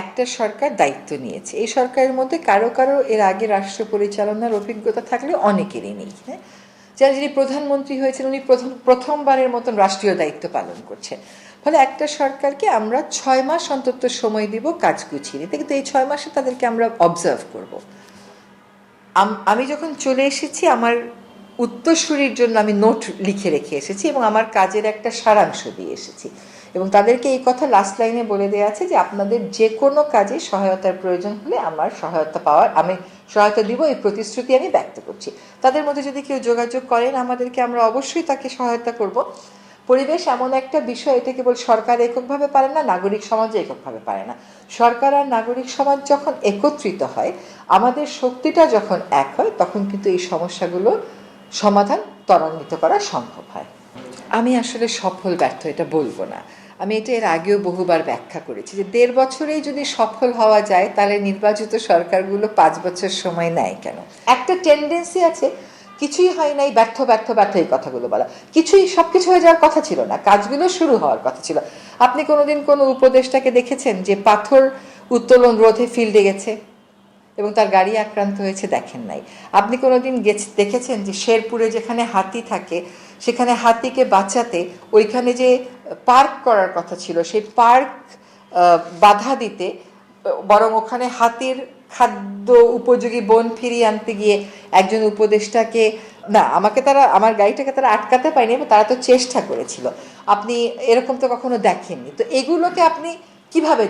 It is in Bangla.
একটা সরকার দায়িত্ব নিয়েছে, এই সরকারের মধ্যে কারো কারো এর আগে রাষ্ট্র পরিচালনার অভিজ্ঞতা থাকলে অনেকেরই নেই। হ্যাঁ, যারা যিনি প্রধানমন্ত্রী হয়েছেন উনি প্রথমবারের মতন রাষ্ট্রীয় দায়িত্ব পালন করছেন। ফলে একটা সরকারকে আমরা 6 মাস অন্তত সময় দিব কাজ গুছিয়ে নিতে, কিন্তু এই 6 মাসে তাদেরকে আমরা অবজার্ভ করব। আমি যখন চলে এসেছি আমার উত্তরসূরির জন্য আমি নোট লিখে রেখে এসেছি এবং আমার কাজের একটা সারাংশ দিয়ে এসেছি, এবং তাদেরকে এই কথা লাস্ট লাইনে বলে দেওয়া আছে যে আপনাদের যে কোনো কাজে সহায়তার প্রয়োজন হলে আমার আমি সহায়তা দিব, এই প্রতিশ্রুতি আমি ব্যক্ত করছি। তাদের মধ্যে যদি কেউ যোগাযোগ করেন আমাদেরকে, আমরা অবশ্যই তাকে সহায়তা করব। পরিবেশ এমন একটা বিষয়, এটা কেবল সরকার এককভাবে পারে না, নাগরিক সমাজও এককভাবে পারে না। সরকার আর নাগরিক সমাজ যখন একত্রিত হয়, আমাদের শক্তিটা যখন এক হয়, তখন কিন্তু এই সমস্যাগুলো সমাধান ত্বরান্বিত করা সম্ভব হয়। আমি আসলে সফল ব্যর্থ এটা বলবো না। আমি এটা এর আগেও বহুবার ব্যাখ্যা করেছি যে 1.5 বছরেই যদি সফল হওয়া যায় তাহলে নির্বাচিত সরকারগুলো 5 বছর সময় নেয় কেন? একটা টেন্ডেন্সি আছে কিছুই হয় নাই, ব্যর্থ ব্যর্থ ব্যর্থ, এই কথাগুলো বলা। সবকিছু হয়ে যাওয়ার কথা ছিল না, কাজগুলো শুরু হওয়ার কথা ছিল। আপনি কোনোদিন কোনো উপদেষ্টাকে দেখেছেন যে পাথর উত্তোলন রোধে ফিল্ডে গেছে এবং তার গাড়ি আক্রান্ত হয়েছে? দেখেন নাই। আপনি কোনোদিন দেখেছেন যে শেরপুরে যেখানে হাতি থাকে সেখানে হাতিকে বাঁচাতে ওইখানে যে পার্ক করার কথা ছিল সেই পার্ক বাধা দিতে, বরং ওখানে হাতির খাদ্য উপযোগী বন ফিরিয়ে আনতে গিয়ে একজন উপদেষ্টাকে, না, আমার গাড়িটাকে তারা আটকাতে পারেনি, তারা তো চেষ্টা করেছিল। আপনি এরকম তো কখনো দেখেননি। তো এগুলোকে আপনি কিভাবে